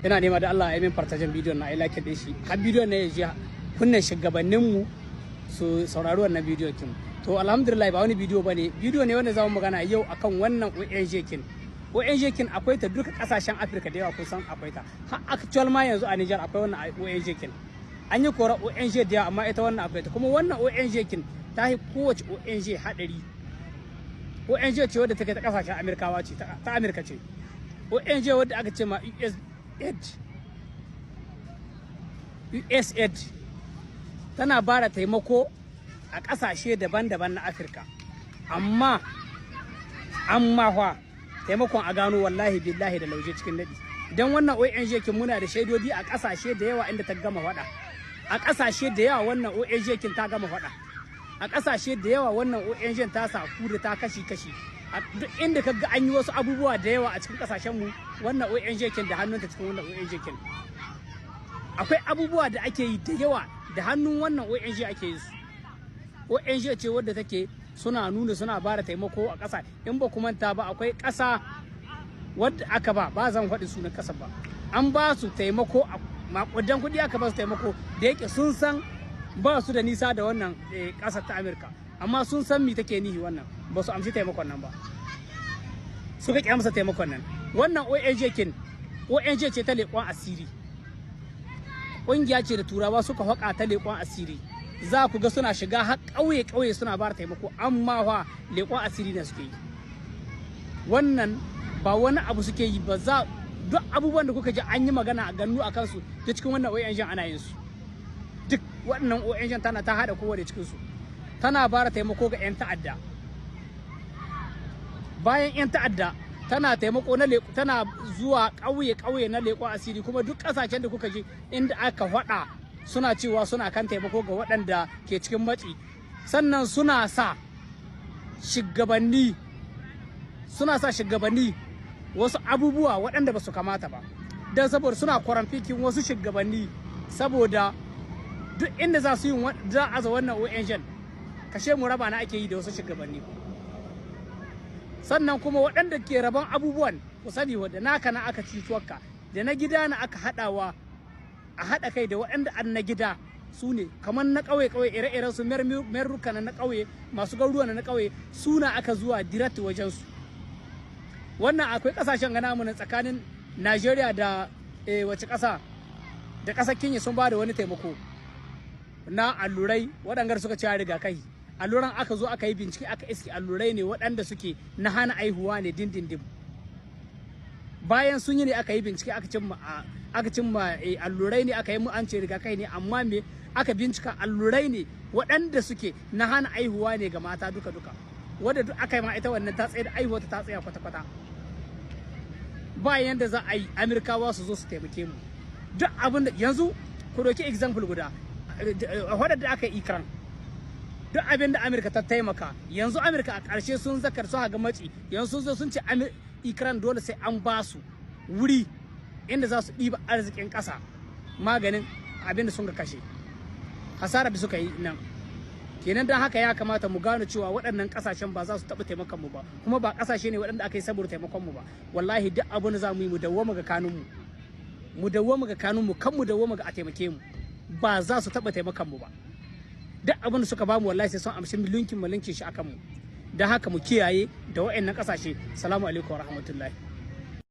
ina nema da Allah ya min fartajen bidiyon na ai like din shi har bidiyon ne ya ji kunnan shugabannin mu su saurari wannan bidiyo kin. To alhamdulillah ba wani bidiyo bane, bidiyo ne wanda zamu magana yau akan wannan ONG kin. ONG kin akwai ta duka kasashen Afirka da yawa kusan akwai ta. Har actual ma yanzu a Niger akwai wannan ONG kin. An yi kora ONG da yawa amma ita wannan akwai ta, kuma wannan ONG kin ta yi kowace ONG hadari. ONG ce wadda take ta kasashen Amerikawa ce, ta Amerika ce. ONG wadda aka ce ma USAID tana ba da taimako a kasashe daban-daban na Afirka, amma fa taimakon a gano wallahi billahi da lauje cikin nadi. Dan wannan ONG kin muna da shaidodi a kasashe da yawa inda ta gama fada, a kasashe da yawa wannan ONG kin ta gama fada, a kasashe da yawa wannan ONG ta sa kure ta kashi duk inda kaga an yi wasu abubuwa da yawa a cikin kasashen mu wannan ONG kin da hannunta cikin wannan ONG kin. Akwai abubuwa da ake yi da yawa da hannun wannan ONG ake yi su. ONG ce wadda take suna nuna suna ba da taimako a ƙasa. In ba ku manta ba akwai ƙasa wadda aka ba zan faɗi sunan ƙasa ba, an ba su taimako a makudan kuɗi aka ba su taimako da yake sun san ba su da nisa da wannan ƙasar ta Amerika, amma sun san me take nihi wannan ba su amshi taimakon nan ba, suka ƙi amsa taimakon nan. Wannan ONG ce ta leƙon asiri, ƙungiya ce da turawa suka haƙa ta leƙon asiri. Za ku ga suna shiga har ƙauye suna ba da taimako, amma fa leƙon asiri ne suke yi. Wannan ba wani abu suke yi ba, duk abubuwan da kuka ji an yi magana a gannu a kansu ta cikin wannan ONG ana yin su. Duk wannan ONG ta haɗa kowa da cikinsu, tana ba da taimako ga 'yan ta'adda. Bayan 'yan ta'adda tana taimako tana zuwa ƙauye na leƙon asiri, kuma duk ƙasashen da kuka ji inda aka faɗa suna cewa suna kan taimako ga waɗanda ke cikin matsi. Sannan suna sa shugabanni wasu abubuwa waɗanda ba su kamata ba, don saboda suna kwaramfikin wasu shugabanni, saboda duk inda za su yi za a za wannan ONG kashe mu raba na ake yi da wasu shugabanni. Sannan kuma waɗanda ke rabon abubuwan ku sani wadda naka na aka ci tuwarka da na gida na aka haɗawa a haɗa kai da waɗanda an na gida su ne kamar na ƙauye ire-iren su merruka na ƙauye, masu garuruwa na ƙauye suna aka zuwa direct wajen su. Wannan akwai ƙasashen gana mu tsakanin Najeriya da wace ƙasa da ƙasar Kenya sun ba da wani taimako na allurai waɗanda suka ci rigakafi. Alluran aka zo aka yi bincike aka iske allurai ne waɗanda suke na hana aihuwa ne dindindin. Bayan sun yi ne aka yi bincike aka cimma allurai ne aka yi mu an ce rigakafi ne, amma me aka bincika allurai ne waɗanda suke na hana aihuwa ne ga mata duka wadda duk aka yi ma ita wannan ta tsaye da aihuwa ta tsaya kwata-kwata. Bayan da za a yi Amerikawa su zo su taimake mu duk abin da yanzu ku doki example guda wadda aka yi Ikran, duk abin da Amerika ta taimaka yanzu Amerika a ƙarshe sun zakar su haga matsi, yanzu sun zo sun ce Ikran dole sai an ba su wuri inda za su ɗiba arzikin ƙasa maganin abin da sun ga kashe hasarar da suka yi nan. Kenan don haka ya kamata mu gane cewa waɗannan ƙasashen ba za su taɓa taimakon mu ba, kuma ba ƙasashe ne waɗanda aka yi saboda taimakon mu ba. Wallahi duk abin da za mu yi mu dawwama ga kanunmu, kan mu dawwama ga a taimake mu, ba za su taɓa taimakon mu ba. Duk abin da suka ba mu wallahi sai sun amshi malinkin shi akan mu. Don haka mu kiyaye da waɗannan ƙasashe. Salamu alaikum wa rahmatullahi.